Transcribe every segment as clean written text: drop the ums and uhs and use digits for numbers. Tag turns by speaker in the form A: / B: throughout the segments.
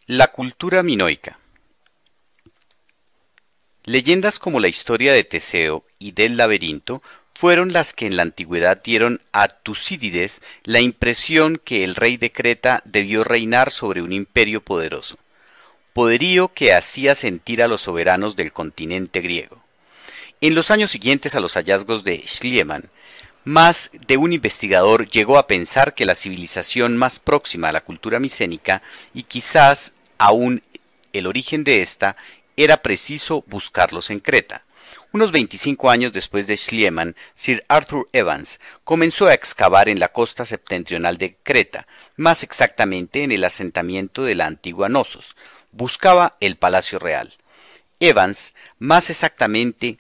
A: La cultura minoica. Leyendas como la historia de Teseo y del laberinto fueron las que en la antigüedad dieron a Tucídides la impresión que el rey de Creta debió reinar sobre un imperio poderoso, poderío que hacía sentir a los soberanos del continente griego. En los años siguientes a los hallazgos de Schliemann, más de un investigador llegó a pensar que la civilización más próxima a la cultura micénica, y quizás aún el origen de esta, era preciso buscarlos en Creta. Unos 25 años después de Schliemann, Sir Arthur Evans comenzó a excavar en la costa septentrional de Creta, más exactamente en el asentamiento de la antigua Knossos. Buscaba el Palacio Real. Evans, más exactamente,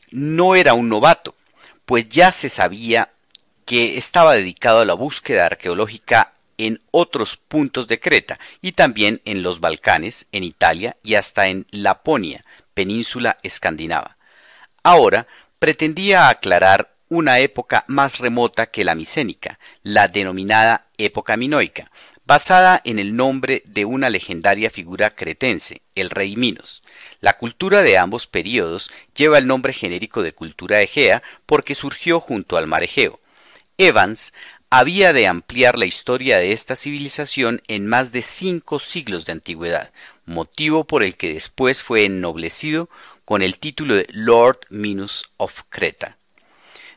A: no era un novato, pues ya se sabía que estaba dedicado a la búsqueda arqueológica en otros puntos de Creta y también en los Balcanes, en Italia y hasta en Laponia, península escandinava. Ahora pretendía aclarar una época más remota que la micénica, la denominada época minoica, basada en el nombre de una legendaria figura cretense, el rey Minos. La cultura de ambos períodos lleva el nombre genérico de cultura egea porque surgió junto al mar Egeo. Evans había de ampliar la historia de esta civilización en más de 5 siglos de antigüedad, motivo por el que después fue ennoblecido con el título de Lord Minos of Creta.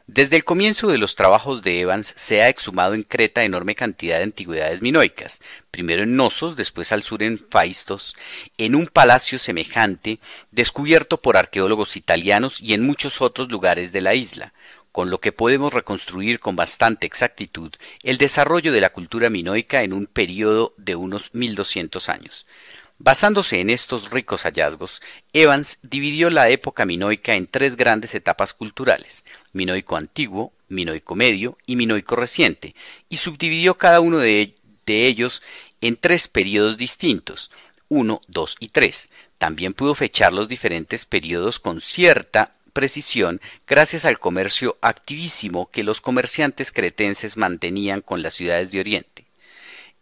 A: Desde el comienzo de los trabajos de Evans se ha exhumado en Creta enorme cantidad de antigüedades minoicas, primero en Knossos, después al sur en Phaistos, en un palacio semejante descubierto por arqueólogos italianos y en muchos otros lugares de la isla, con lo que podemos reconstruir con bastante exactitud el desarrollo de la cultura minoica en un periodo de unos 1200 años. Basándose en estos ricos hallazgos, Evans dividió la época minoica en 3 grandes etapas culturales: minoico antiguo, minoico medio y minoico reciente, y subdividió cada uno de ellos en 3 períodos distintos, 1, 2 y 3. También pudo fechar los diferentes períodos con cierta precisión gracias al comercio activísimo que los comerciantes cretenses mantenían con las ciudades de Oriente.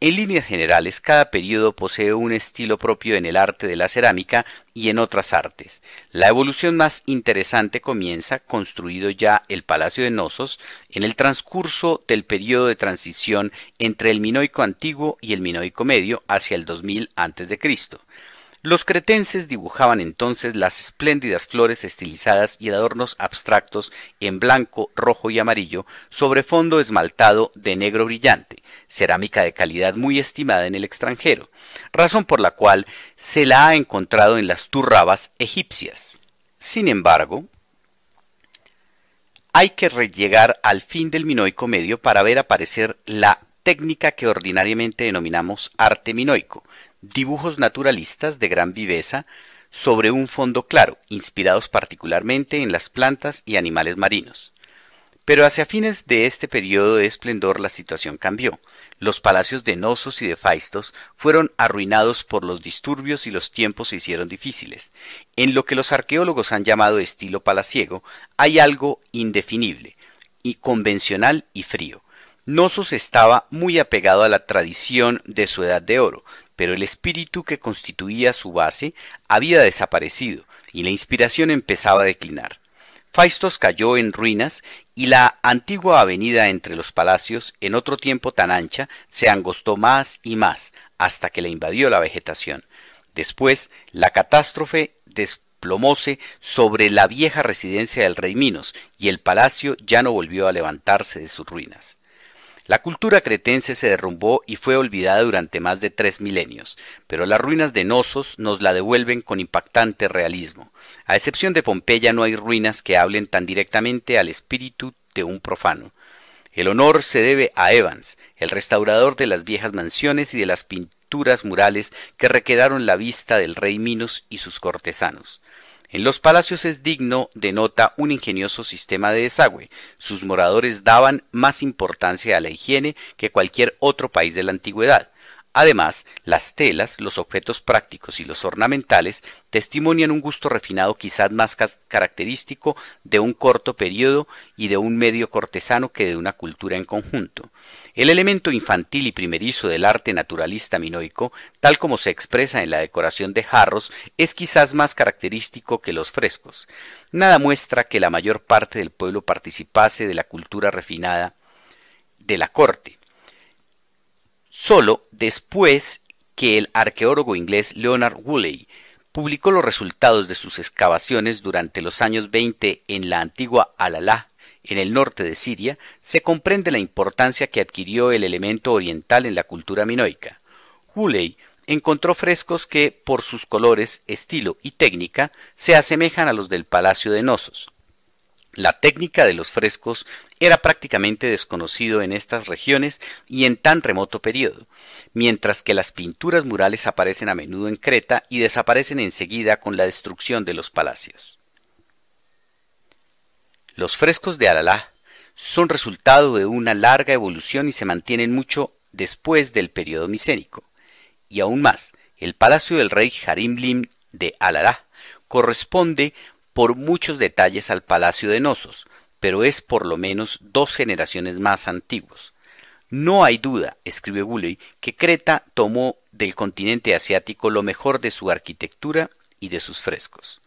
A: En líneas generales, cada período posee un estilo propio en el arte de la cerámica y en otras artes. La evolución más interesante comienza, construido ya el Palacio de Knossos, en el transcurso del período de transición entre el minoico antiguo y el minoico medio hacia el 2000 a.C. Los cretenses dibujaban entonces las espléndidas flores estilizadas y adornos abstractos en blanco, rojo y amarillo sobre fondo esmaltado de negro brillante, cerámica de calidad muy estimada en el extranjero, razón por la cual se la ha encontrado en las turrabas egipcias. Sin embargo, hay que llegar al fin del minoico medio para ver aparecer la técnica que ordinariamente denominamos arte minoico, dibujos naturalistas de gran viveza sobre un fondo claro, inspirados particularmente en las plantas y animales marinos. Pero hacia fines de este periodo de esplendor la situación cambió. Los palacios de Knossos y de Phaistos fueron arruinados por los disturbios y los tiempos se hicieron difíciles. En lo que los arqueólogos han llamado estilo palaciego hay algo indefinible, y convencional y frío. Knossos estaba muy apegado a la tradición de su edad de oro, pero el espíritu que constituía su base había desaparecido y la inspiración empezaba a declinar. Phaistos cayó en ruinas y la antigua avenida entre los palacios, en otro tiempo tan ancha, se angostó más y más hasta que la invadió la vegetación. Después, la catástrofe desplomóse sobre la vieja residencia del rey Minos y el palacio ya no volvió a levantarse de sus ruinas. La cultura cretense se derrumbó y fue olvidada durante más de 3 milenios, pero las ruinas de Knossos nos la devuelven con impactante realismo. A excepción de Pompeya no hay ruinas que hablen tan directamente al espíritu de un profano. El honor se debe a Evans, el restaurador de las viejas mansiones y de las pinturas murales que requedaron la vista del rey Minos y sus cortesanos. En los palacios es digno de nota un ingenioso sistema de desagüe. Sus moradores daban más importancia a la higiene que cualquier otro país de la antigüedad. Además, las telas, los objetos prácticos y los ornamentales testimonian un gusto refinado quizás más característico de un corto periodo y de un medio cortesano que de una cultura en conjunto. El elemento infantil y primerizo del arte naturalista minoico, tal como se expresa en la decoración de jarros, es quizás más característico que los frescos. Nada muestra que la mayor parte del pueblo participase de la cultura refinada de la corte. Solo después que el arqueólogo inglés Leonard Woolley publicó los resultados de sus excavaciones durante los años 20 en la antigua Al-Alá, en el norte de Siria, se comprende la importancia que adquirió el elemento oriental en la cultura minoica. Woolley encontró frescos que, por sus colores, estilo y técnica, se asemejan a los del Palacio de Knossos. La técnica de los frescos era prácticamente desconocido en estas regiones y en tan remoto periodo, mientras que las pinturas murales aparecen a menudo en Creta y desaparecen enseguida con la destrucción de los palacios. Los frescos de Al-Alá son resultado de una larga evolución y se mantienen mucho después del periodo micénico. Y aún más, el palacio del rey Harim-Lim de Al-Alá corresponde por muchos detalles al Palacio de Knossos, pero es por lo menos 2 generaciones más antiguos. No hay duda, escribe Woolley, que Creta tomó del continente asiático lo mejor de su arquitectura y de sus frescos.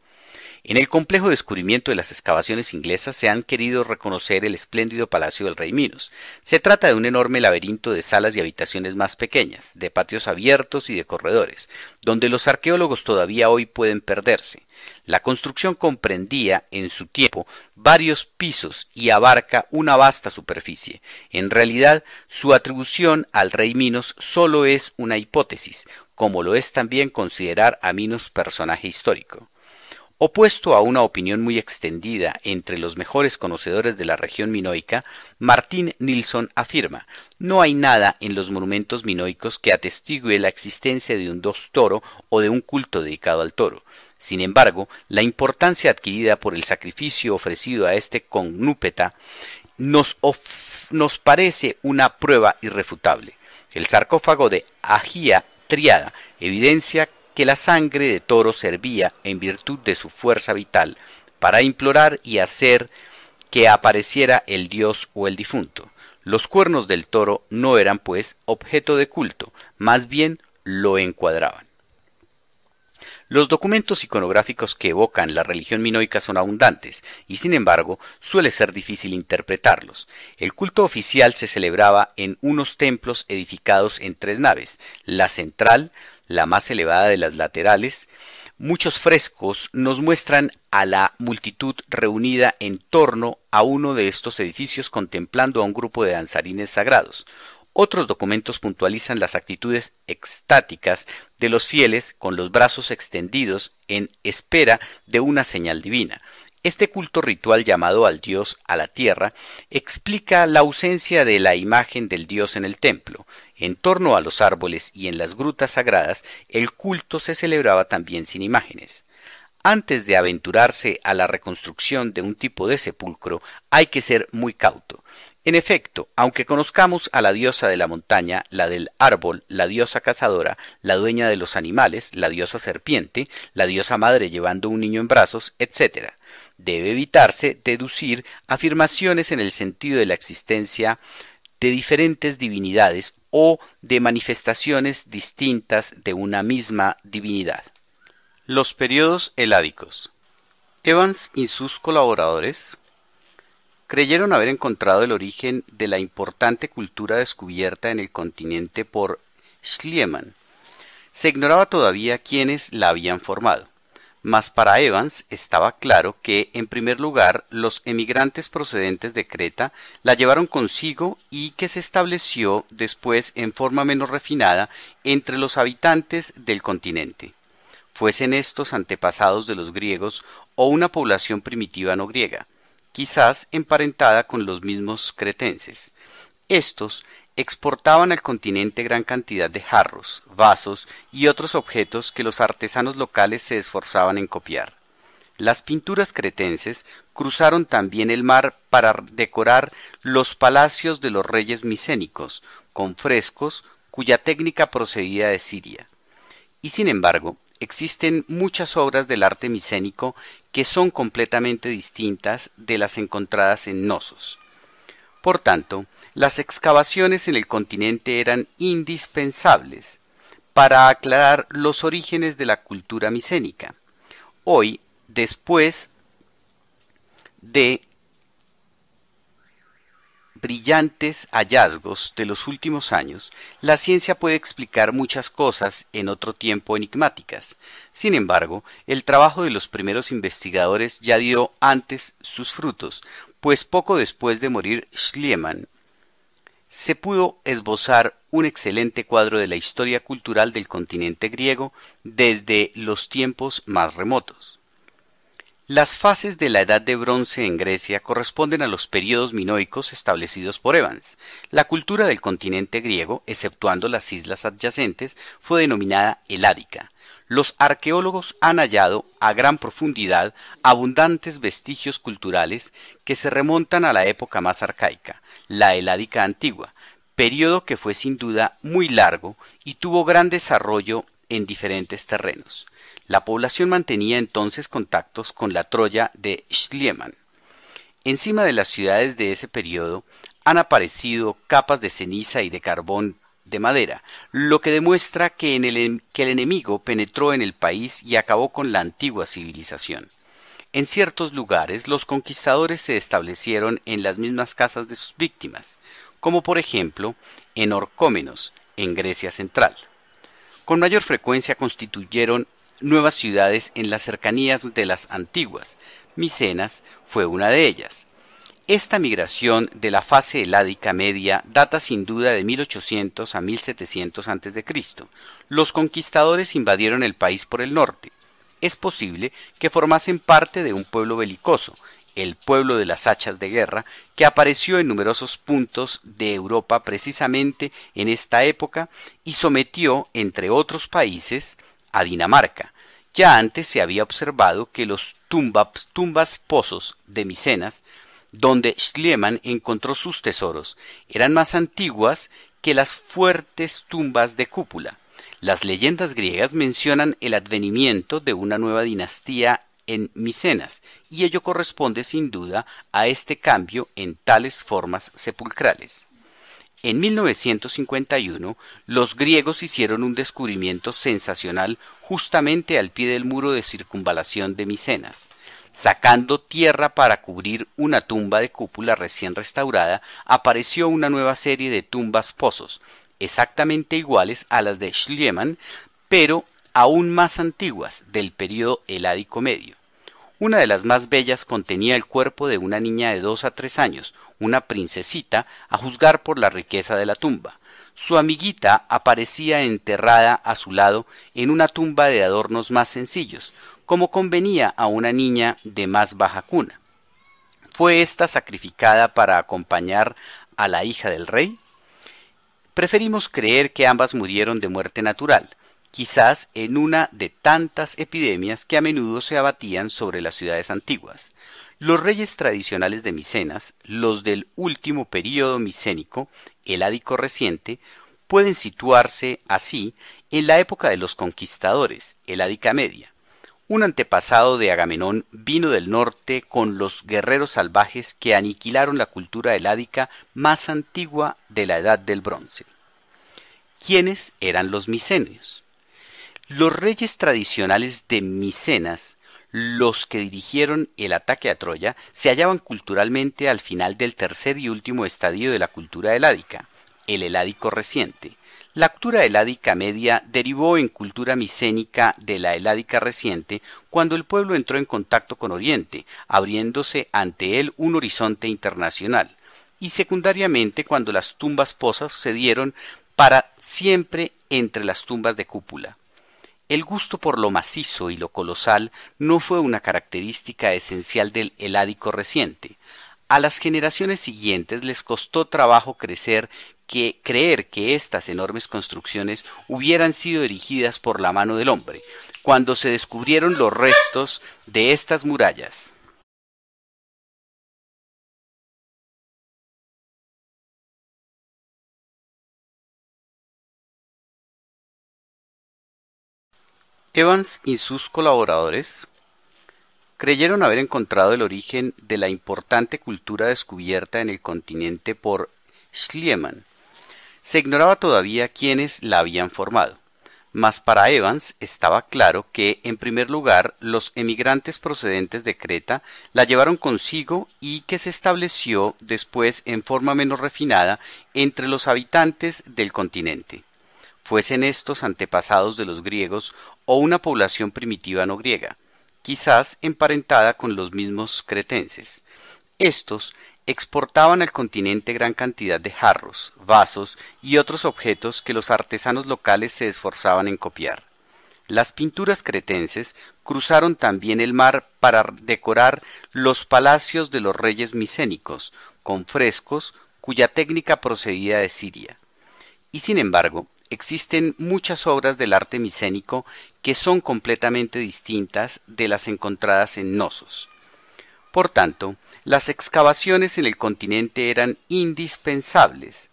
A: En el complejo descubrimiento de las excavaciones inglesas se han querido reconocer el espléndido palacio del rey Minos. Se trata de un enorme laberinto de salas y habitaciones más pequeñas, de patios abiertos y de corredores, donde los arqueólogos todavía hoy pueden perderse. La construcción comprendía, en su tiempo, varios pisos y abarca una vasta superficie. En realidad, su atribución al rey Minos solo es una hipótesis, como lo es también considerar a Minos personaje histórico. Opuesto a una opinión muy extendida entre los mejores conocedores de la región minoica, Martin Nilsson afirma: no hay nada en los monumentos minoicos que atestigue la existencia de un dios toro o de un culto dedicado al toro. Sin embargo, la importancia adquirida por el sacrificio ofrecido a este connúpeta nos parece una prueba irrefutable. El sarcófago de Agia Triada evidencia que la sangre de toro servía, en virtud de su fuerza vital, para implorar y hacer que apareciera el dios o el difunto. Los cuernos del toro no eran, pues, objeto de culto, más bien lo encuadraban. Los documentos iconográficos que evocan la religión minoica son abundantes, y sin embargo suele ser difícil interpretarlos. El culto oficial se celebraba en unos templos edificados en 3 naves, la central, la más elevada de las laterales. Muchos frescos nos muestran a la multitud reunida en torno a uno de estos edificios contemplando a un grupo de danzarines sagrados. Otros documentos puntualizan las actitudes extáticas de los fieles con los brazos extendidos en espera de una señal divina. Este culto ritual llamado al dios a la tierra explica la ausencia de la imagen del dios en el templo. En torno a los árboles y en las grutas sagradas, el culto se celebraba también sin imágenes. Antes de aventurarse a la reconstrucción de un tipo de sepulcro, hay que ser muy cauto. En efecto, aunque conozcamos a la diosa de la montaña, la del árbol, la diosa cazadora, la dueña de los animales, la diosa serpiente, la diosa madre llevando un niño en brazos, etc., debe evitarse deducir afirmaciones en el sentido de la existencia de diferentes divinidades o de manifestaciones distintas de una misma divinidad. Los periodos heládicos. Evans y sus colaboradores creyeron haber encontrado el origen de la importante cultura descubierta en el continente por Schliemann. Se ignoraba todavía quiénes la habían formado, mas para Evans estaba claro que, en primer lugar, los emigrantes procedentes de Creta la llevaron consigo y que se estableció después en forma menos refinada entre los habitantes del continente, fuesen estos antepasados de los griegos o una población primitiva no griega, quizás emparentada con los mismos cretenses. Estos exportaban al continente gran cantidad de jarros, vasos y otros objetos que los artesanos locales se esforzaban en copiar. Las pinturas cretenses cruzaron también el mar para decorar los palacios de los reyes micénicos, con frescos cuya técnica procedía de Siria. Y sin embargo, existen muchas obras del arte micénico que son completamente distintas de las encontradas en Knossos. Por tanto, las excavaciones en el continente eran indispensables para aclarar los orígenes de la cultura micénica. Hoy, después de brillantes hallazgos de los últimos años, la ciencia puede explicar muchas cosas en otro tiempo enigmáticas. Sin embargo, el trabajo de los primeros investigadores ya dio antes sus frutos, pues poco después de morir Schliemann, se pudo esbozar un excelente cuadro de la historia cultural del continente griego desde los tiempos más remotos. Las fases de la Edad de Bronce en Grecia corresponden a los períodos minoicos establecidos por Evans. La cultura del continente griego, exceptuando las islas adyacentes, fue denominada heládica. Los arqueólogos han hallado a gran profundidad abundantes vestigios culturales que se remontan a la época más arcaica, la heládica antigua, periodo que fue sin duda muy largo y tuvo gran desarrollo en diferentes terrenos. La población mantenía entonces contactos con la Troya de Schliemann. Encima de las ciudades de ese periodo han aparecido capas de ceniza y de carbón de madera, lo que demuestra que el enemigo penetró en el país y acabó con la antigua civilización. En ciertos lugares los conquistadores se establecieron en las mismas casas de sus víctimas, como por ejemplo en Orcómenos, en Grecia central. Con mayor frecuencia constituyeron nuevas ciudades en las cercanías de las antiguas. Micenas fue una de ellas. Esta migración de la fase heládica media data sin duda de 1800 a 1700 a.C. Los conquistadores invadieron el país por el norte. Es posible que formasen parte de un pueblo belicoso, el pueblo de las hachas de guerra, que apareció en numerosos puntos de Europa precisamente en esta época y sometió, entre otros países, a Dinamarca. Ya antes se había observado que los tumbas pozos de Micenas, donde Schliemann encontró sus tesoros, eran más antiguas que las fuertes tumbas de cúpula. Las leyendas griegas mencionan el advenimiento de una nueva dinastía en Micenas, y ello corresponde sin duda a este cambio en tales formas sepulcrales. En 1951, los griegos hicieron un descubrimiento sensacional justamente al pie del muro de circunvalación de Micenas. Sacando tierra para cubrir una tumba de cúpula recién restaurada, apareció una nueva serie de tumbas pozos, exactamente iguales a las de Schliemann, pero aún más antiguas, del período heládico medio. Una de las más bellas contenía el cuerpo de una niña de 2 a 3 años, una princesita, a juzgar por la riqueza de la tumba. Su amiguita aparecía enterrada a su lado en una tumba de adornos más sencillos, como convenía a una niña de más baja cuna. ¿Fue ésta sacrificada para acompañar a la hija del rey? Preferimos creer que ambas murieron de muerte natural, quizás en una de tantas epidemias que a menudo se abatían sobre las ciudades antiguas. Los reyes tradicionales de Micenas, los del último período micénico, heládico reciente, pueden situarse así en la época de los conquistadores, heládica media. Un antepasado de Agamenón vino del norte con los guerreros salvajes que aniquilaron la cultura heládica más antigua de la Edad del Bronce. ¿Quiénes eran los micenios? Los reyes tradicionales de Micenas, los que dirigieron el ataque a Troya, se hallaban culturalmente al final del tercer y último estadio de la cultura heládica, el heládico reciente. La cultura heládica media derivó en cultura micénica de la heládica reciente cuando el pueblo entró en contacto con Oriente, abriéndose ante él un horizonte internacional, y secundariamente cuando las tumbas pozas se dieron para siempre entre las tumbas de cúpula. El gusto por lo macizo y lo colosal no fue una característica esencial del heládico reciente. A las generaciones siguientes les costó trabajo creer que estas enormes construcciones hubieran sido erigidas por la mano del hombre, cuando se descubrieron los restos de estas murallas. Evans y sus colaboradores creyeron haber encontrado el origen de la importante cultura descubierta en el continente por Schliemann. Se ignoraba todavía quiénes la habían formado, mas para Evans estaba claro que, en primer lugar, los emigrantes procedentes de Creta la llevaron consigo y que se estableció después en forma menos refinada entre los habitantes del continente, fuesen estos antepasados de los griegos o una población primitiva no griega, quizás emparentada con los mismos cretenses. Estos exportaban al continente gran cantidad de jarros, vasos y otros objetos que los artesanos locales se esforzaban en copiar. Las pinturas cretenses cruzaron también el mar para decorar los palacios de los reyes micénicos, con frescos cuya técnica procedía de Siria. Y sin embargo, existen muchas obras del arte micénico que son completamente distintas de las encontradas en Knossos. Por tanto, las excavaciones en el continente eran indispensables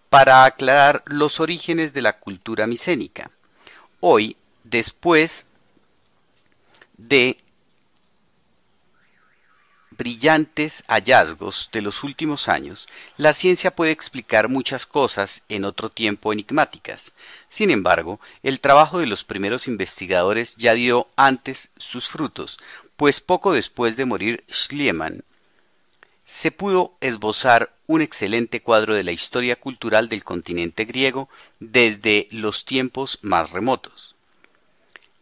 A: para aclarar los orígenes de la cultura micénica. Hoy, después de brillantes hallazgos de los últimos años, la ciencia puede explicar muchas cosas en otro tiempo enigmáticas. Sin embargo, el trabajo de los primeros investigadores ya dio antes sus frutos, pues poco después de morir Schliemann, se pudo esbozar un excelente cuadro de la historia cultural del continente griego desde los tiempos más remotos.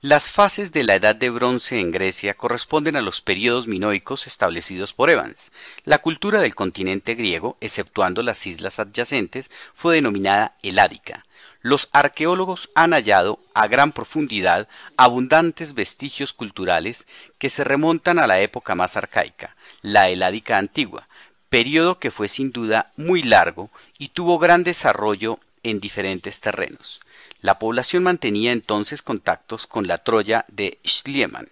A: Las fases de la Edad de Bronce en Grecia corresponden a los períodos minoicos establecidos por Evans. La cultura del continente griego, exceptuando las islas adyacentes, fue denominada heládica. Los arqueólogos han hallado a gran profundidad abundantes vestigios culturales que se remontan a la época más arcaica, la heládica antigua, periodo que fue sin duda muy largo y tuvo gran desarrollo en diferentes terrenos. La población mantenía entonces contactos con la Troya de Schliemann.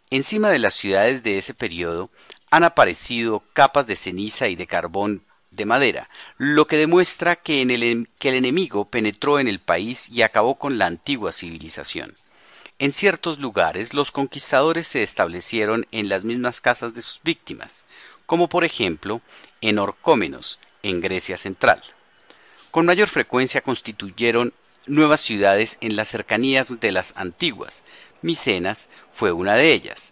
A: Encima de las ciudades de ese periodo han aparecido capas de ceniza y de carbón de madera, lo que demuestra que el enemigo penetró en el país y acabó con la antigua civilización. En ciertos lugares los conquistadores se establecieron en las mismas casas de sus víctimas, como por ejemplo en Orcómenos, en Grecia central. Con mayor frecuencia constituyeron nuevas ciudades en las cercanías de las antiguas. Micenas fue una de ellas.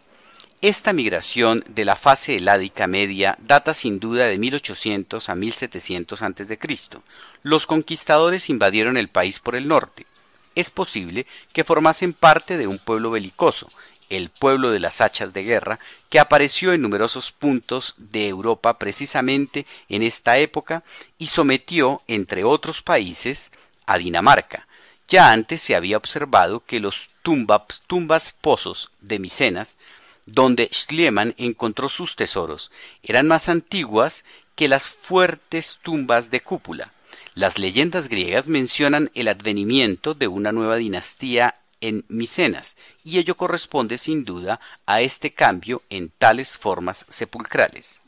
A: Esta migración de la fase heládica media data sin duda de 1800 a 1700 a.C. Los conquistadores invadieron el país por el norte. Es posible que formasen parte de un pueblo belicoso, el pueblo de las hachas de guerra, que apareció en numerosos puntos de Europa precisamente en esta época y sometió, entre otros países, a Dinamarca. Ya antes se había observado que los tumbas pozos de Micenas, donde Schliemann encontró sus tesoros, eran más antiguas que las fuertes tumbas de cúpula. Las leyendas griegas mencionan el advenimiento de una nueva dinastía en Micenas, y ello corresponde sin duda a este cambio en tales formas sepulcrales.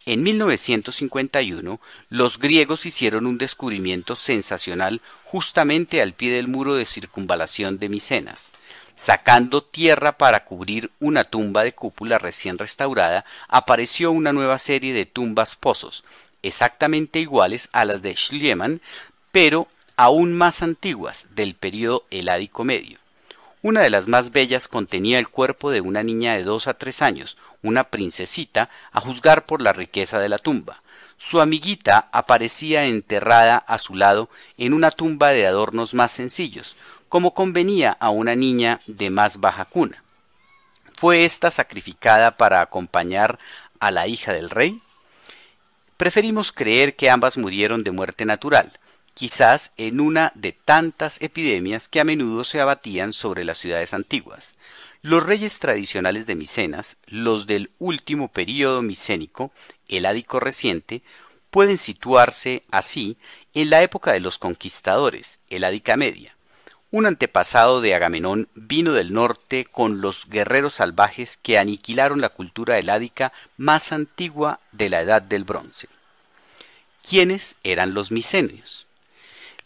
A: En 1951, los griegos hicieron un descubrimiento sensacional justamente al pie del muro de circunvalación de Micenas. Sacando tierra para cubrir una tumba de cúpula recién restaurada, apareció una nueva serie de tumbas pozos, exactamente iguales a las de Schliemann, pero aún más antiguas, del período heládico medio. Una de las más bellas contenía el cuerpo de una niña de 2 a 3 años, una princesita, a juzgar por la riqueza de la tumba. Su amiguita aparecía enterrada a su lado en una tumba de adornos más sencillos, como convenía a una niña de más baja cuna. ¿Fue ésta sacrificada para acompañar a la hija del rey? Preferimos creer que ambas murieron de muerte natural, quizás en una de tantas epidemias que a menudo se abatían sobre las ciudades antiguas. Los reyes tradicionales de Micenas, los del último período micénico, heládico reciente, pueden situarse así en la época de los conquistadores, heládica media. Un antepasado de Agamenón vino del norte con los guerreros salvajes que aniquilaron la cultura heládica más antigua de la Edad del Bronce. ¿Quiénes eran los micenios?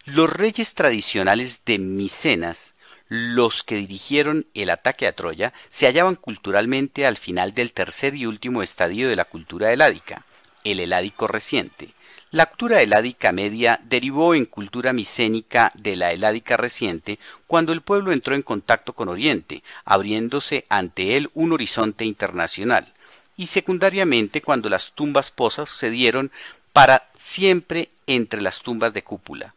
A: Los reyes tradicionales de Micenas, Los que dirigieron el ataque a Troya se hallaban culturalmente al final del tercer y último estadio de la cultura heládica, el heládico reciente. La cultura heládica media derivó en cultura micénica de la heládica reciente cuando el pueblo entró en contacto con Oriente, abriéndose ante él un horizonte internacional, y secundariamente cuando las tumbas posas sucedieron para siempre entre las tumbas de cúpula.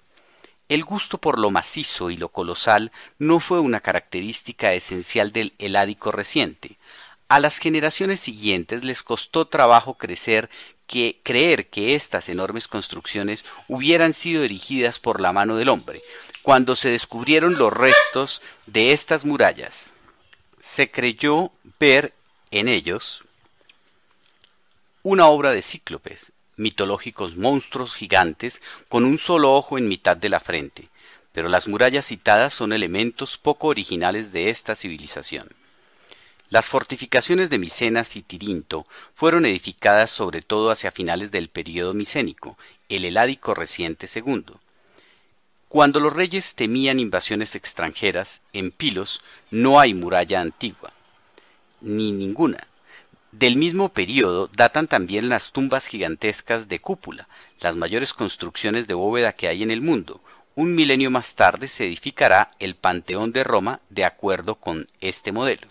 A: El gusto por lo macizo y lo colosal no fue una característica esencial del heládico reciente. A las generaciones siguientes les costó trabajo creer que estas enormes construcciones hubieran sido erigidas por la mano del hombre. Cuando se descubrieron los restos de estas murallas, se creyó ver en ellos una obra de cíclopes, mitológicos monstruos gigantes con un solo ojo en mitad de la frente, pero las murallas citadas son elementos poco originales de esta civilización. Las fortificaciones de Micenas y Tirinto fueron edificadas sobre todo hacia finales del período micénico, el heládico reciente segundo. Cuando los reyes temían invasiones extranjeras, en Pilos no hay muralla antigua, ni ninguna. Del mismo período datan también las tumbas gigantescas de cúpula, las mayores construcciones de bóveda que hay en el mundo. Un milenio más tarde se edificará el Panteón de Roma de acuerdo con este modelo.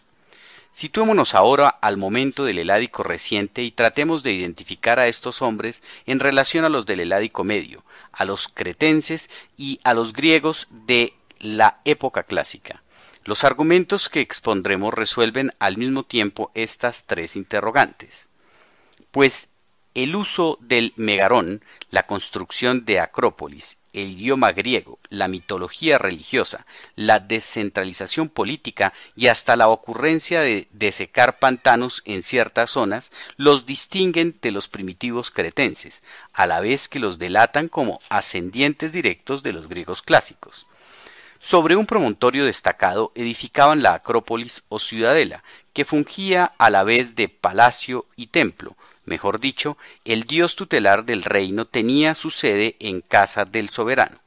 A: Situémonos ahora al momento del heládico reciente y tratemos de identificar a estos hombres en relación a los del heládico medio, a los cretenses y a los griegos de la época clásica. Los argumentos que expondremos resuelven al mismo tiempo estas tres interrogantes. Pues el uso del megarón, la construcción de Acrópolis, el idioma griego, la mitología religiosa, la descentralización política y hasta la ocurrencia de desecar pantanos en ciertas zonas los distinguen de los primitivos cretenses, a la vez que los delatan como ascendientes directos de los griegos clásicos. Sobre un promontorio destacado edificaban la Acrópolis o ciudadela, que fungía a la vez de palacio y templo. Mejor dicho, el dios tutelar del reino tenía su sede en casa del soberano.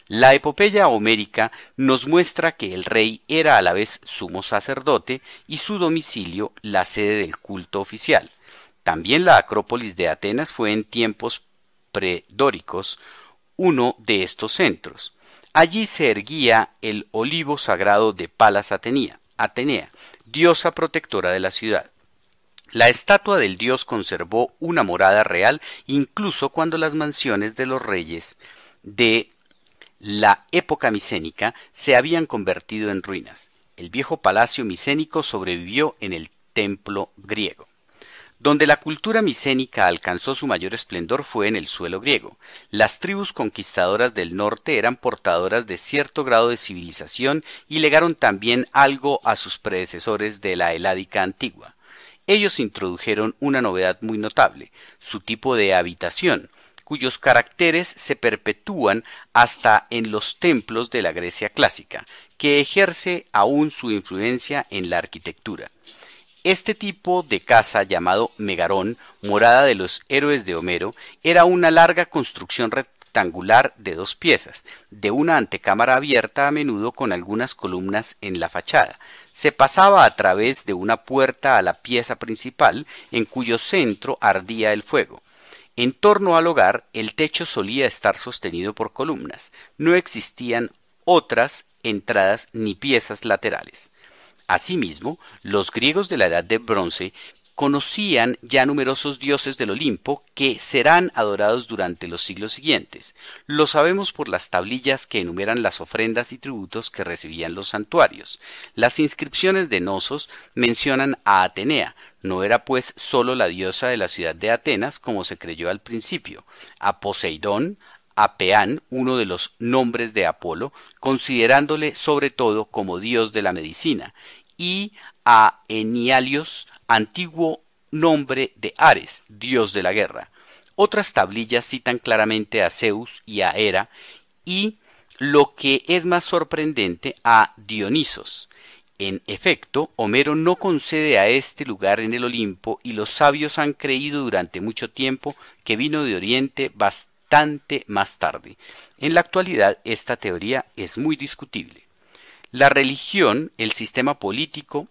A: La epopeya homérica nos muestra que el rey era a la vez sumo sacerdote y su domicilio la sede del culto oficial. También la Acrópolis de Atenas fue en tiempos predóricos uno de estos centros. Allí se erguía el olivo sagrado de Palas Atenea, diosa protectora de la ciudad. La estatua del dios conservó una morada real incluso cuando las mansiones de los reyes de la época micénica se habían convertido en ruinas. El viejo palacio micénico sobrevivió en el templo griego. Donde la cultura micénica alcanzó su mayor esplendor fue en el suelo griego. Las tribus conquistadoras del norte eran portadoras de cierto grado de civilización y legaron también algo a sus predecesores de la heládica antigua. Ellos introdujeron una novedad muy notable, su tipo de habitación, cuyos caracteres se perpetúan hasta en los templos de la Grecia clásica, que ejerce aún su influencia en la arquitectura. Este tipo de casa llamado megarón, morada de los héroes de Homero, era una larga construcción rectangular de 2 piezas, de una antecámara abierta a menudo con algunas columnas en la fachada. Se pasaba a través de una puerta a la pieza principal, en cuyo centro ardía el fuego. En torno al hogar, el techo solía estar sostenido por columnas. No existían otras entradas ni piezas laterales. Asimismo, los griegos de la Edad de Bronce conocían ya numerosos dioses del Olimpo que serán adorados durante los siglos siguientes. Lo sabemos por las tablillas que enumeran las ofrendas y tributos que recibían los santuarios. Las inscripciones de Nosos mencionan a Atenea. No era pues sólo la diosa de la ciudad de Atenas como se creyó al principio. A Poseidón, a Peán, uno de los nombres de Apolo, considerándole sobre todo como dios de la medicina, y a Enialios, antiguo nombre de Ares, dios de la guerra. Otras tablillas citan claramente a Zeus y a Hera, y, lo que es más sorprendente, a Dionisos. En efecto, Homero no concede a este lugar en el Olimpo, y los sabios han creído durante mucho tiempo que vino de Oriente bastante más tarde. En la actualidad esta teoría es muy discutible. La religión, el sistema político,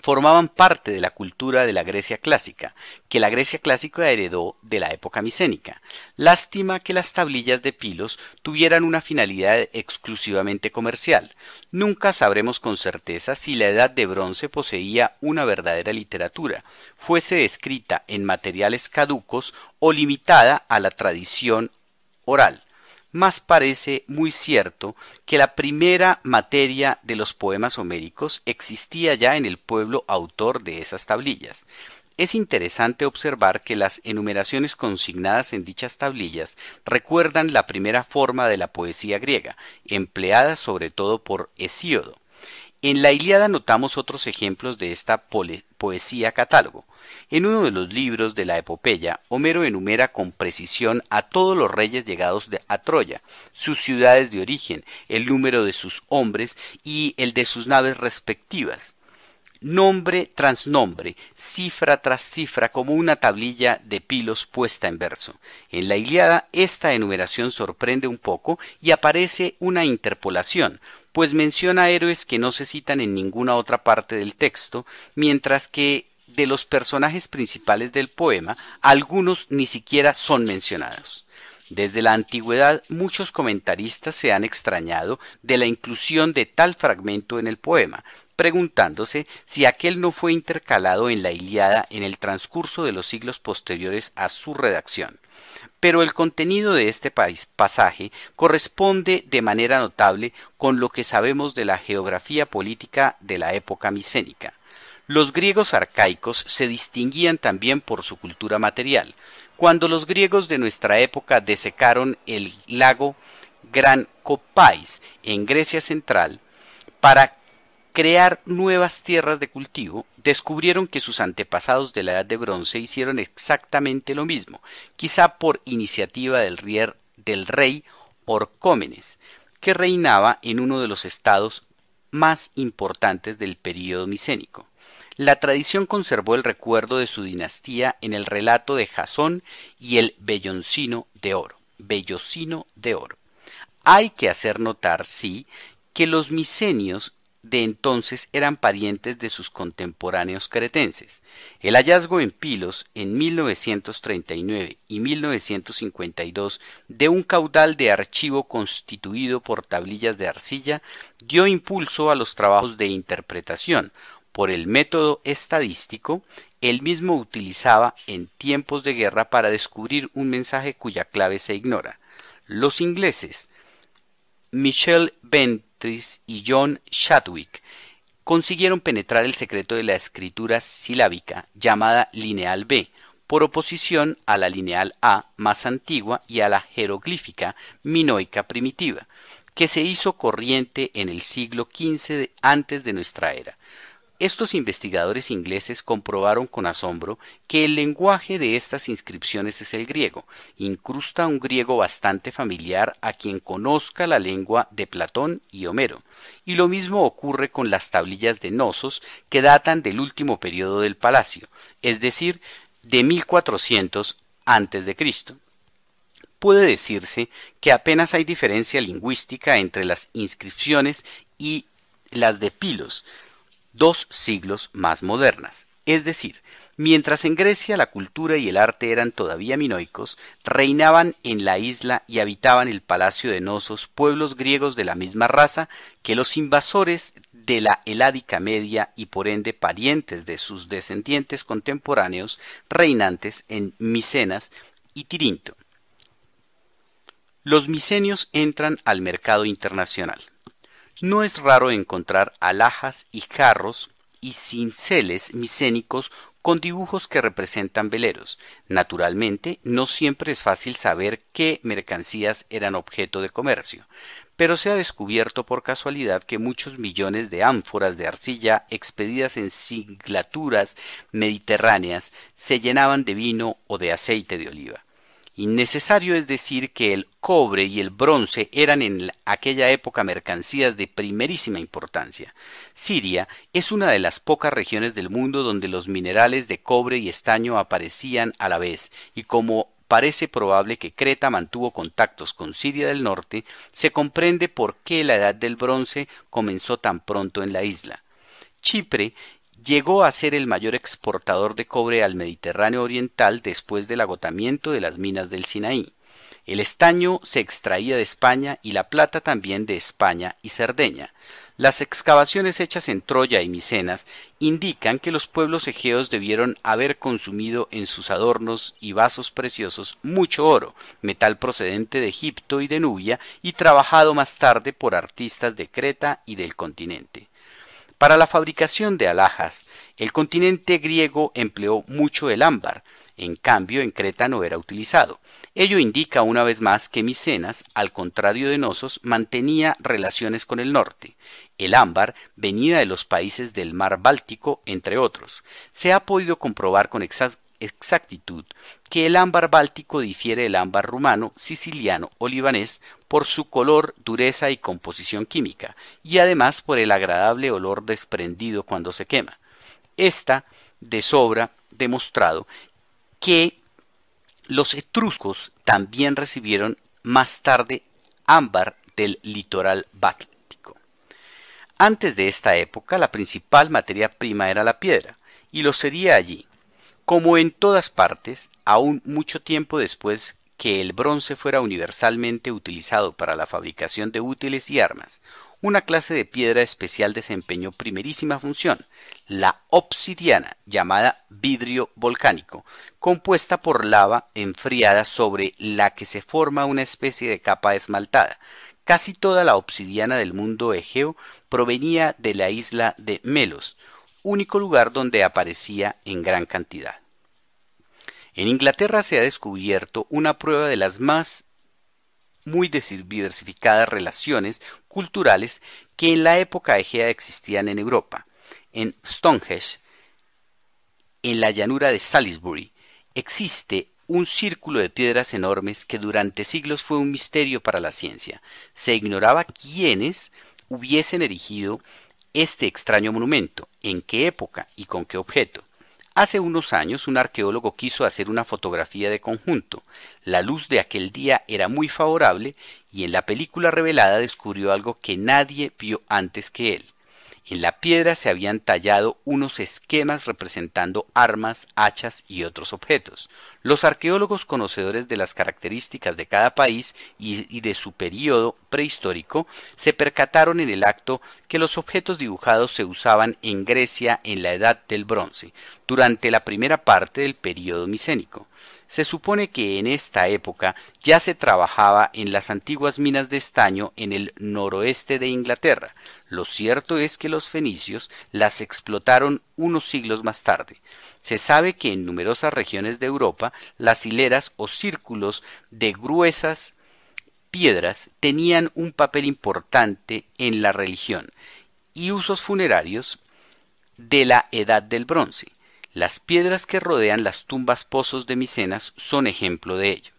A: formaban parte de la cultura de la Grecia clásica, que la Grecia clásica heredó de la época micénica. Lástima que las tablillas de Pilos tuvieran una finalidad exclusivamente comercial. Nunca sabremos con certeza si la Edad de Bronce poseía una verdadera literatura, fuese escrita en materiales caducos o limitada a la tradición oral. Más parece muy cierto que la primera materia de los poemas homéricos existía ya en el pueblo autor de esas tablillas. Es interesante observar que las enumeraciones consignadas en dichas tablillas recuerdan la primera forma de la poesía griega, empleada sobre todo por Hesíodo. En la Ilíada notamos otros ejemplos de esta poesía catálogo. En uno de los libros de la epopeya, Homero enumera con precisión a todos los reyes llegados a Troya, sus ciudades de origen, el número de sus hombres y el de sus naves respectivas. Nombre tras nombre, cifra tras cifra, como una tablilla de Pilos puesta en verso. En la Ilíada esta enumeración sorprende un poco y aparece una interpolación, pues menciona héroes que no se citan en ninguna otra parte del texto, mientras que de los personajes principales del poema, algunos ni siquiera son mencionados. Desde la antigüedad, muchos comentaristas se han extrañado de la inclusión de tal fragmento en el poema, preguntándose si aquel no fue intercalado en la Ilíada en el transcurso de los siglos posteriores a su redacción. Pero el contenido de este pasaje corresponde de manera notable con lo que sabemos de la geografía política de la época micénica. Los griegos arcaicos se distinguían también por su cultura material. Cuando los griegos de nuestra época desecaron el lago Gran Copais en Grecia central para crear nuevas tierras de cultivo, descubrieron que sus antepasados de la Edad de Bronce hicieron exactamente lo mismo, quizá por iniciativa del rey Orcómenes, que reinaba en uno de los estados más importantes del período micénico. La tradición conservó el recuerdo de su dinastía en el relato de Jasón y el Vellocino de Oro. Hay que hacer notar, sí, que los micenios de entonces eran parientes de sus contemporáneos cretenses. El hallazgo en Pilos en 1939 y 1952 de un caudal de archivo constituido por tablillas de arcilla dio impulso a los trabajos de interpretación. Por el método estadístico, él mismo utilizaba en tiempos de guerra para descubrir un mensaje cuya clave se ignora. Los ingleses Michel Ventris y John Chadwick consiguieron penetrar el secreto de la escritura silábica llamada lineal B, por oposición a la lineal A más antigua y a la jeroglífica minoica primitiva, que se hizo corriente en el siglo XV antes de nuestra era. Estos investigadores ingleses comprobaron con asombro que el lenguaje de estas inscripciones es el griego, incrusta un griego bastante familiar a quien conozca la lengua de Platón y Homero, y lo mismo ocurre con las tablillas de Nosos que datan del último periodo del Palacio, es decir, de 1400 a.C. Puede decirse que apenas hay diferencia lingüística entre las inscripciones y las de Pilos, 2 siglos más modernas. Es decir, mientras en Grecia la cultura y el arte eran todavía minoicos, reinaban en la isla y habitaban el palacio de Nosos pueblos griegos de la misma raza que los invasores de la Heládica Media y por ende parientes de sus descendientes contemporáneos reinantes en Micenas y Tirinto. Los micenios entran al mercado internacional. No es raro encontrar alhajas y jarros y cinceles micénicos con dibujos que representan veleros. Naturalmente, no siempre es fácil saber qué mercancías eran objeto de comercio, pero se ha descubierto por casualidad que muchos millones de ánforas de arcilla expedidas en siglaturas mediterráneas se llenaban de vino o de aceite de oliva. Innecesario es decir que el cobre y el bronce eran en aquella época mercancías de primerísima importancia. Siria es una de las pocas regiones del mundo donde los minerales de cobre y estaño aparecían a la vez, y como parece probable que Creta mantuvo contactos con Siria del Norte, se comprende por qué la Edad del Bronce comenzó tan pronto en la isla. Chipre llegó a ser el mayor exportador de cobre al Mediterráneo oriental después del agotamiento de las minas del Sinaí. El estaño se extraía de España y la plata también de España y Cerdeña. Las excavaciones hechas en Troya y Micenas indican que los pueblos egeos debieron haber consumido en sus adornos y vasos preciosos mucho oro, metal procedente de Egipto y de Nubia y trabajado más tarde por artistas de Creta y del continente. Para la fabricación de alhajas, el continente griego empleó mucho el ámbar, en cambio en Creta no era utilizado. Ello indica una vez más que Micenas, al contrario de Nosos, mantenía relaciones con el norte. El ámbar venía de los países del mar Báltico, entre otros. Se ha podido comprobar con exactitud que el ámbar báltico difiere del ámbar rumano, siciliano o libanés por su color, dureza y composición química, y además por el agradable olor desprendido cuando se quema. Está de sobra demostrado que los etruscos también recibieron más tarde ámbar del litoral báltico. Antes de esta época, la principal materia prima era la piedra, y lo sería allí, como en todas partes, aún mucho tiempo después que el bronce fuera universalmente utilizado para la fabricación de útiles y armas. Una clase de piedra especial desempeñó primerísima función, la obsidiana, llamada vidrio volcánico, compuesta por lava enfriada sobre la que se forma una especie de capa esmaltada. Casi toda la obsidiana del mundo egeo provenía de la isla de Melos, único lugar donde aparecía en gran cantidad. En Inglaterra se ha descubierto una prueba de las muy diversificadas relaciones culturales que en la época egea existían en Europa. En Stonehenge, en la llanura de Salisbury, existe un círculo de piedras enormes que durante siglos fue un misterio para la ciencia. Se ignoraba quiénes hubiesen erigido este extraño monumento, en qué época y con qué objeto. Hace unos años un arqueólogo quiso hacer una fotografía de conjunto. La luz de aquel día era muy favorable y en la película revelada descubrió algo que nadie vio antes que él. En la piedra se habían tallado unos esquemas representando armas, hachas y otros objetos. Los arqueólogos conocedores de las características de cada país y de su período prehistórico se percataron en el acto que los objetos dibujados se usaban en Grecia en la Edad del Bronce, durante la primera parte del período micénico. Se supone que en esta época ya se trabajaba en las antiguas minas de estaño en el noroeste de Inglaterra. Lo cierto es que los fenicios las explotaron unos siglos más tarde. Se sabe que en numerosas regiones de Europa las hileras o círculos de gruesas piedras tenían un papel importante en la religión y usos funerarios de la Edad del Bronce. Las piedras que rodean las tumbas pozos de Micenas son ejemplo de ello.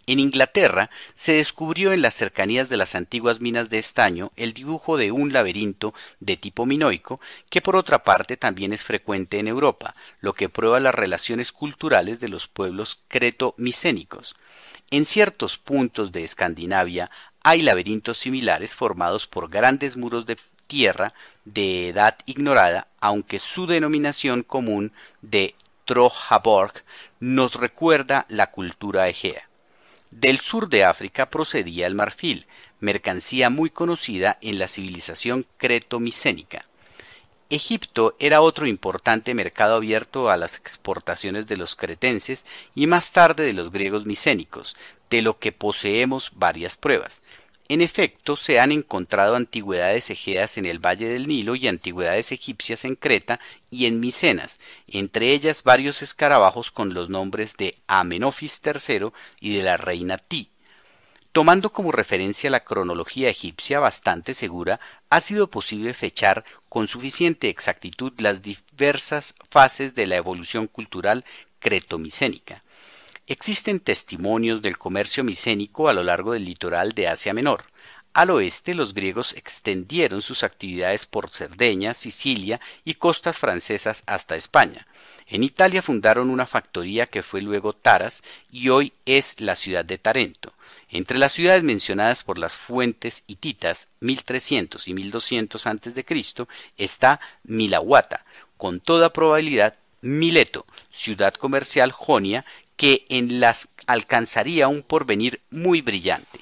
A: En Inglaterra se descubrió en las cercanías de las antiguas minas de estaño el dibujo de un laberinto de tipo minoico que por otra parte también es frecuente en Europa, lo que prueba las relaciones culturales de los pueblos creto-micénicos. En ciertos puntos de Escandinavia hay laberintos similares formados por grandes muros de tierra de edad ignorada, aunque su denominación común de Trojaborg nos recuerda la cultura egea. Del sur de África procedía el marfil, mercancía muy conocida en la civilización creto-micénica. Egipto era otro importante mercado abierto a las exportaciones de los cretenses y más tarde de los griegos micénicos, de lo que poseemos varias pruebas. En efecto, se han encontrado antigüedades egeas en el Valle del Nilo y antigüedades egipcias en Creta y en Micenas, entre ellas varios escarabajos con los nombres de Amenofis III y de la reina Ti. Tomando como referencia la cronología egipcia bastante segura, ha sido posible fechar con suficiente exactitud las diversas fases de la evolución cultural creto-micénica. Existen testimonios del comercio micénico a lo largo del litoral de Asia Menor. Al oeste, los griegos extendieron sus actividades por Cerdeña, Sicilia y costas francesas hasta España. En Italia fundaron una factoría que fue luego Taras y hoy es la ciudad de Tarento. Entre las ciudades mencionadas por las fuentes hititas 1300 y 1200 a.C. está Milahuata, con toda probabilidad Mileto, ciudad comercial jonia que en las alcanzaría un porvenir muy brillante.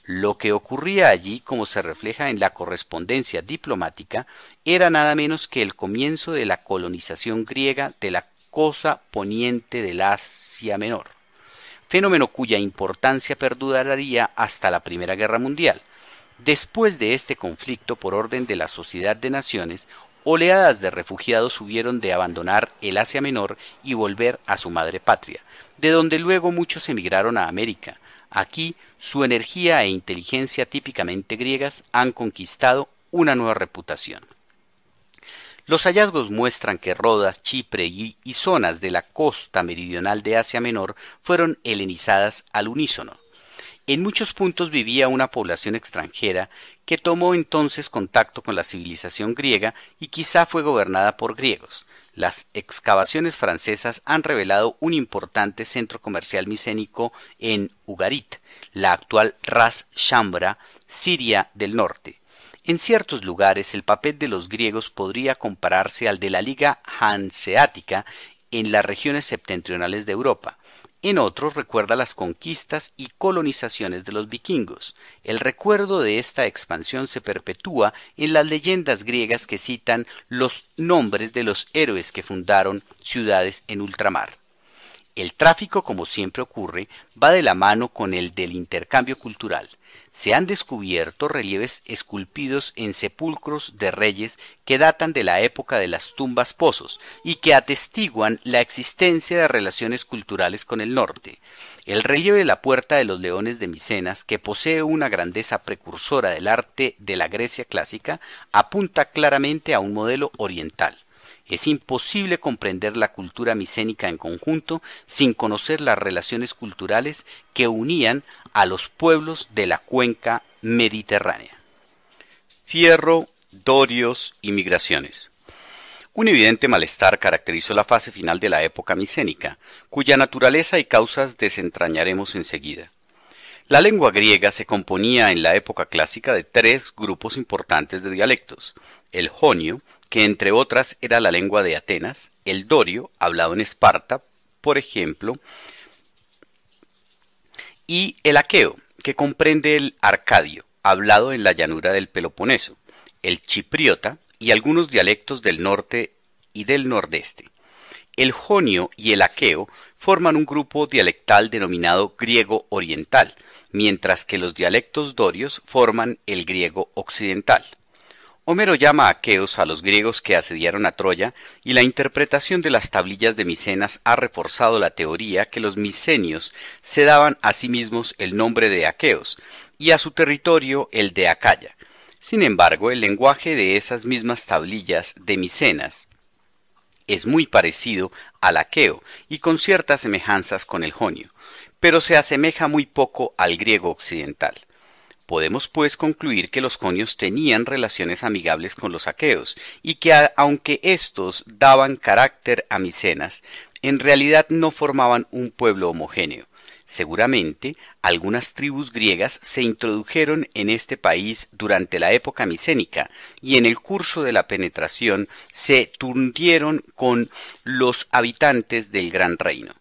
A: Lo que ocurría allí, como se refleja en la correspondencia diplomática, era nada menos que el comienzo de la colonización griega de la costa poniente del Asia Menor, fenómeno cuya importancia perduraría hasta la Primera Guerra Mundial. Después de este conflicto, por orden de la Sociedad de Naciones, oleadas de refugiados hubieron de abandonar el Asia Menor y volver a su madre patria, de donde luego muchos emigraron a América. Aquí, su energía e inteligencia típicamente griegas han conquistado una nueva reputación. Los hallazgos muestran que Rodas, Chipre y zonas de la costa meridional de Asia Menor fueron helenizadas al unísono. En muchos puntos vivía una población extranjera que tomó entonces contacto con la civilización griega y quizá fue gobernada por griegos. Las excavaciones francesas han revelado un importante centro comercial micénico en Ugarit, la actual Ras Shamra, Siria del Norte. En ciertos lugares el papel de los griegos podría compararse al de la Liga Hanseática en las regiones septentrionales de Europa. En otros recuerda las conquistas y colonizaciones de los vikingos. El recuerdo de esta expansión se perpetúa en las leyendas griegas que citan los nombres de los héroes que fundaron ciudades en ultramar. El tráfico, como siempre ocurre, va de la mano con el del intercambio cultural. Se han descubierto relieves esculpidos en sepulcros de reyes que datan de la época de las tumbas pozos y que atestiguan la existencia de relaciones culturales con el norte. El relieve de la Puerta de los Leones de Micenas, que posee una grandeza precursora del arte de la Grecia clásica, apunta claramente a un modelo oriental. Es imposible comprender la cultura micénica en conjunto sin conocer las relaciones culturales que unían a los pueblos de la cuenca mediterránea. Fierro, dorios y migraciones. Un evidente malestar caracterizó la fase final de la época micénica, cuya naturaleza y causas desentrañaremos enseguida. La lengua griega se componía en la época clásica de tres grupos importantes de dialectos: el jonio, que entre otras era la lengua de Atenas; el dorio, hablado en Esparta, por ejemplo, y el aqueo, que comprende el arcadio, hablado en la llanura del Peloponeso; el chipriota y algunos dialectos del norte y del nordeste. El jonio y el aqueo forman un grupo dialectal denominado griego oriental, mientras que los dialectos dorios forman el griego occidental. Homero llama aqueos a los griegos que asediaron a Troya, y la interpretación de las tablillas de Micenas ha reforzado la teoría que los micenios se daban a sí mismos el nombre de aqueos y a su territorio el de Acaya. Sin embargo, el lenguaje de esas mismas tablillas de Micenas es muy parecido al aqueo y con ciertas semejanzas con el jonio, pero se asemeja muy poco al griego occidental. Podemos pues concluir que los jonios tenían relaciones amigables con los aqueos y que aunque éstos daban carácter a Micenas, en realidad no formaban un pueblo homogéneo. Seguramente algunas tribus griegas se introdujeron en este país durante la época micénica y en el curso de la penetración se tundieron con los habitantes del Gran Reino.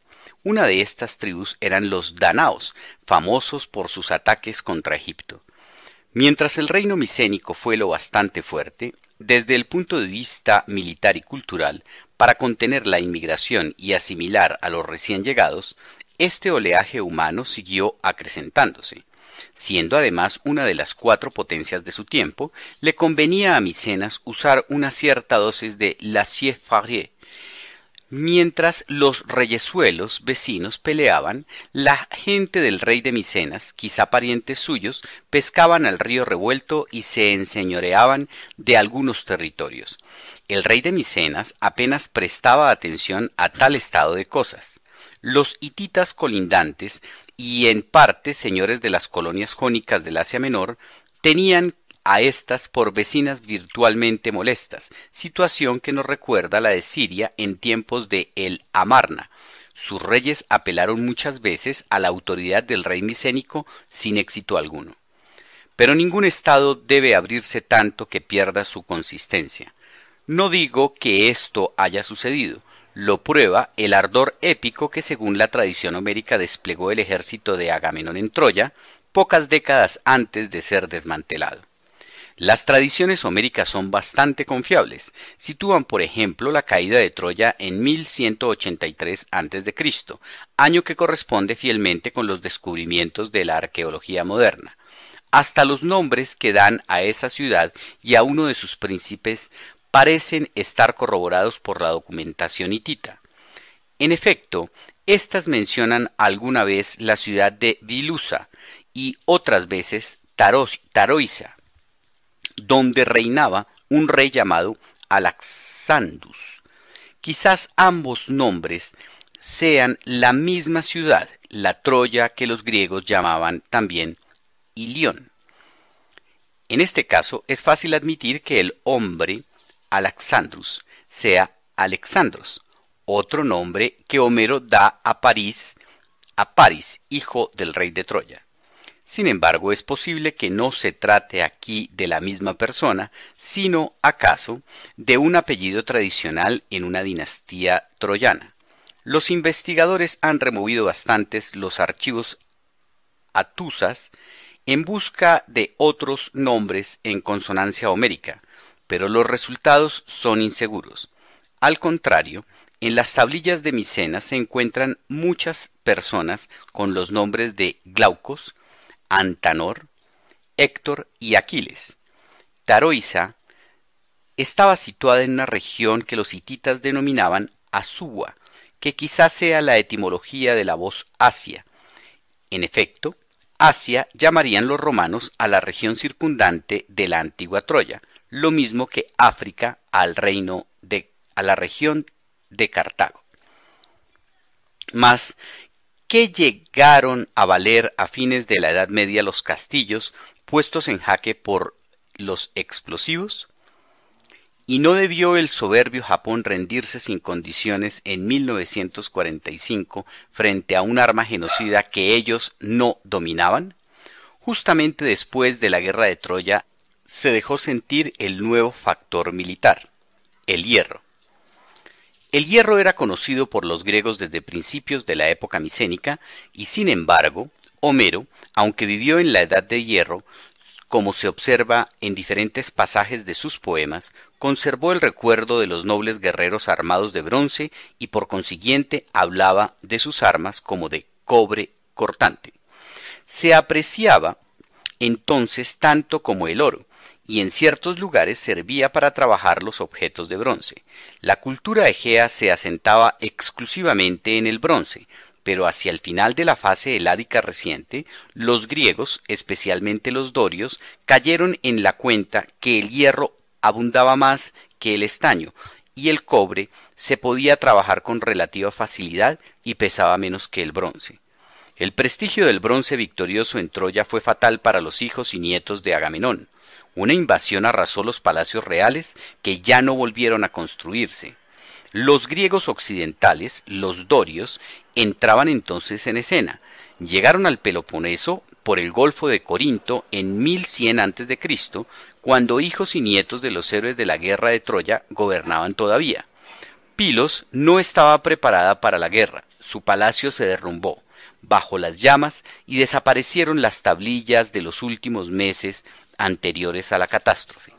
A: Una de estas tribus eran los danaos, famosos por sus ataques contra Egipto. Mientras el reino micénico fue lo bastante fuerte, desde el punto de vista militar y cultural, para contener la inmigración y asimilar a los recién llegados, este oleaje humano siguió acrecentándose. Siendo además una de las 4 potencias de su tiempo, le convenía a Micenas usar una cierta dosis de laissez faire. Mientras los reyesuelos vecinos peleaban, la gente del rey de Micenas, quizá parientes suyos, pescaban al río revuelto y se enseñoreaban de algunos territorios. El rey de Micenas apenas prestaba atención a tal estado de cosas. Los hititas colindantes, y en parte señores de las colonias jónicas del Asia Menor, tenían a estas por vecinas virtualmente molestas, situación que nos recuerda la de Siria en tiempos de el Amarna. Sus reyes apelaron muchas veces a la autoridad del rey micénico sin éxito alguno. Pero ningún estado debe abrirse tanto que pierda su consistencia. No digo que esto haya sucedido, lo prueba el ardor épico que según la tradición homérica desplegó el ejército de Agamenón en Troya, pocas décadas antes de ser desmantelado. Las tradiciones homéricas son bastante confiables. Sitúan, por ejemplo, la caída de Troya en 1183 a.C., año que corresponde fielmente con los descubrimientos de la arqueología moderna. Hasta los nombres que dan a esa ciudad y a uno de sus príncipes parecen estar corroborados por la documentación hitita. En efecto, estas mencionan alguna vez la ciudad de Dilusa y otras veces Taroisa, donde reinaba un rey llamado Alaxandus. Quizás ambos nombres sean la misma ciudad, la Troya que los griegos llamaban también Ilión. En este caso es fácil admitir que el hombre Alaxandrus sea Alexandros, otro nombre que Homero da a París, hijo del rey de Troya. Sin embargo, es posible que no se trate aquí de la misma persona, sino, acaso, de un apellido tradicional en una dinastía troyana. Los investigadores han removido bastantes los archivos atusas en busca de otros nombres en consonancia homérica, pero los resultados son inseguros. Al contrario, en las tablillas de Micenas se encuentran muchas personas con los nombres de Glaucos, Antanor, Héctor y Aquiles. Taroisa estaba situada en una región que los hititas denominaban Asúa, que quizás sea la etimología de la voz Asia. En efecto, Asia llamarían los romanos a la región circundante de la antigua Troya, lo mismo que África a la región de Cartago. Mas, ¿qué llegaron a valer a fines de la Edad Media los castillos puestos en jaque por los explosivos? ¿Y no debió el soberbio Japón rendirse sin condiciones en 1945 frente a un arma genocida que ellos no dominaban? Justamente después de la guerra de Troya se dejó sentir el nuevo factor militar, el hierro. El hierro era conocido por los griegos desde principios de la época micénica y, sin embargo, Homero, aunque vivió en la Edad de Hierro, como se observa en diferentes pasajes de sus poemas, conservó el recuerdo de los nobles guerreros armados de bronce y por consiguiente hablaba de sus armas como de cobre cortante. Se apreciaba entonces tanto como el oro, y en ciertos lugares servía para trabajar los objetos de bronce. La cultura egea se asentaba exclusivamente en el bronce, pero hacia el final de la fase heládica reciente, los griegos, especialmente los dorios, cayeron en la cuenta que el hierro abundaba más que el estaño, y el cobre se podía trabajar con relativa facilidad y pesaba menos que el bronce. El prestigio del bronce victorioso en Troya fue fatal para los hijos y nietos de Agamenón. Una invasión arrasó los palacios reales que ya no volvieron a construirse. Los griegos occidentales, los dorios, entraban entonces en escena. Llegaron al Peloponeso por el Golfo de Corinto en 1100 a.C., cuando hijos y nietos de los héroes de la guerra de Troya gobernaban todavía. Pilos no estaba preparada para la guerra, su palacio se derrumbó bajo las llamas y desaparecieron las tablillas de los últimos meses anteriores a la catástrofe.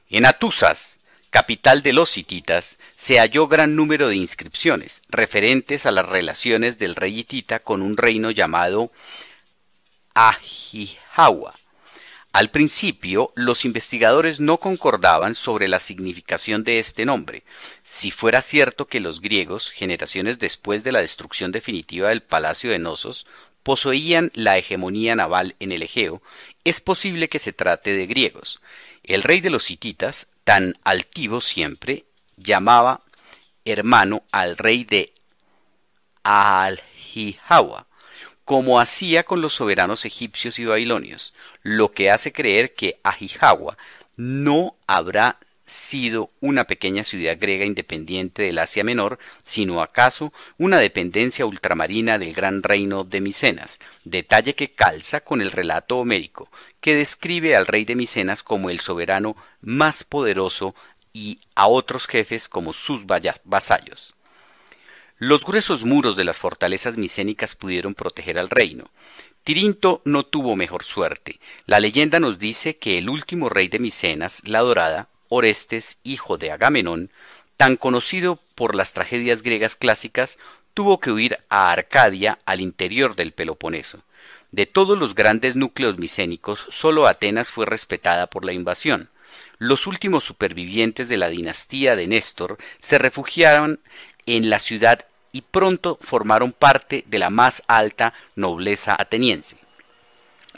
A: En Atusas, capital de los hititas, se halló gran número de inscripciones referentes a las relaciones del rey hitita con un reino llamado Ahijawa. Al principio, los investigadores no concordaban sobre la significación de este nombre. Si fuera cierto que los griegos, generaciones después de la destrucción definitiva del palacio de Nosos, poseían la hegemonía naval en el Egeo, es posible que se trate de griegos. El rey de los hititas, tan altivo siempre, llamaba hermano al rey de Ahijawa, como hacía con los soberanos egipcios y babilonios, lo que hace creer que Ajijawa no habrá sido una pequeña ciudad griega independiente del Asia Menor, sino acaso una dependencia ultramarina del gran reino de Micenas, detalle que calza con el relato homérico, que describe al rey de Micenas como el soberano más poderoso y a otros jefes como sus vasallos. Los gruesos muros de las fortalezas micénicas pudieron proteger al reino. Tirinto no tuvo mejor suerte. La leyenda nos dice que el último rey de Micenas, la Dorada, Orestes, hijo de Agamenón, tan conocido por las tragedias griegas clásicas, tuvo que huir a Arcadia, al interior del Peloponeso. De todos los grandes núcleos micénicos, sólo Atenas fue respetada por la invasión. Los últimos supervivientes de la dinastía de Néstor se refugiaron en la ciudad y pronto formaron parte de la más alta nobleza ateniense.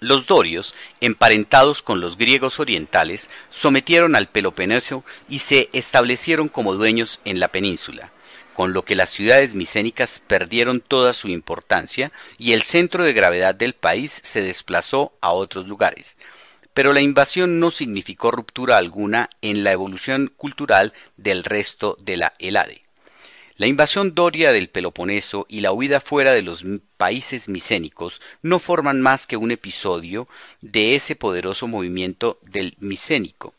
A: Los dorios, emparentados con los griegos orientales, sometieron al Peloponeso y se establecieron como dueños en la península, con lo que las ciudades micénicas perdieron toda su importancia y el centro de gravedad del país se desplazó a otros lugares. Pero la invasión no significó ruptura alguna en la evolución cultural del resto de la Hélade. La invasión doria del Peloponeso y la huida fuera de los países micénicos no forman más que un episodio de ese poderoso movimiento del micénico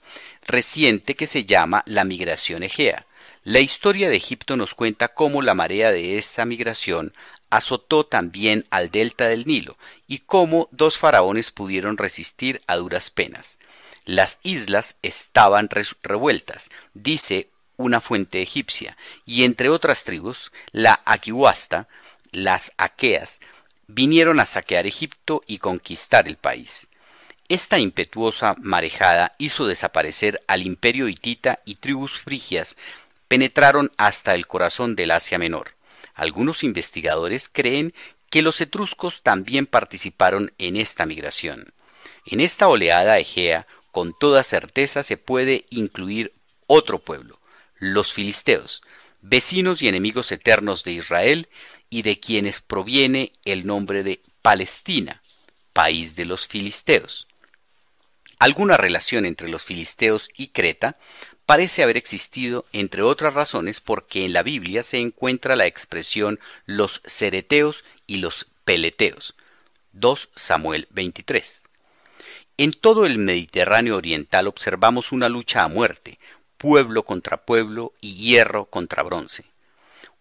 A: reciente que se llama la migración egea. La historia de Egipto nos cuenta cómo la marea de esta migración azotó también al delta del Nilo y cómo dos faraones pudieron resistir a duras penas. Las islas estaban revueltas, dice una fuente egipcia, y entre otras tribus, la Aquiwasta, las aqueas, vinieron a saquear Egipto y conquistar el país. Esta impetuosa marejada hizo desaparecer al imperio hitita y tribus frigias penetraron hasta el corazón del Asia Menor. Algunos investigadores creen que los etruscos también participaron en esta migración. En esta oleada egea, con toda certeza se puede incluir otro pueblo, los filisteos, vecinos y enemigos eternos de Israel y de quienes proviene el nombre de Palestina, país de los filisteos. Alguna relación entre los filisteos y Creta parece haber existido, entre otras razones, porque en la Biblia se encuentra la expresión los cereteos y los peleteos. 2 Samuel 23. En todo el Mediterráneo oriental observamos una lucha a muerte, pueblo contra pueblo y hierro contra bronce.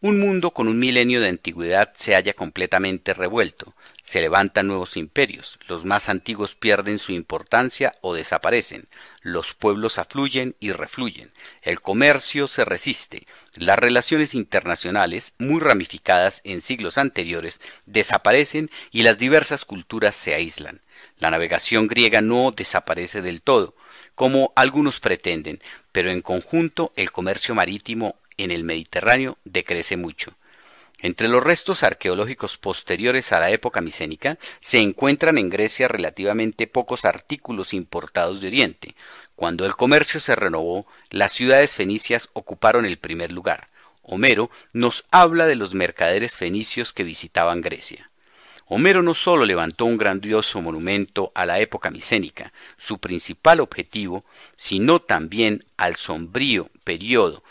A: Un mundo con un milenio de antigüedad se halla completamente revuelto. Se levantan nuevos imperios, los más antiguos pierden su importancia o desaparecen, los pueblos afluyen y refluyen, el comercio se resiste, las relaciones internacionales, muy ramificadas en siglos anteriores, desaparecen y las diversas culturas se aíslan. La navegación griega no desaparece del todo, como algunos pretenden, pero en conjunto el comercio marítimo en el Mediterráneo decrece mucho. Entre los restos arqueológicos posteriores a la época micénica se encuentran en Grecia relativamente pocos artículos importados de Oriente. Cuando el comercio se renovó, las ciudades fenicias ocuparon el primer lugar. Homero nos habla de los mercaderes fenicios que visitaban Grecia. Homero no solo levantó un grandioso monumento a la época micénica, su principal objetivo, sino también al sombrío periodo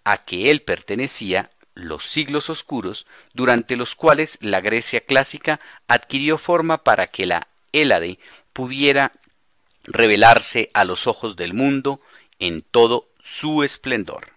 A: a que él pertenecía, los siglos oscuros, durante los cuales la Grecia clásica adquirió forma para que la Hélade pudiera revelarse a los ojos del mundo en todo su esplendor.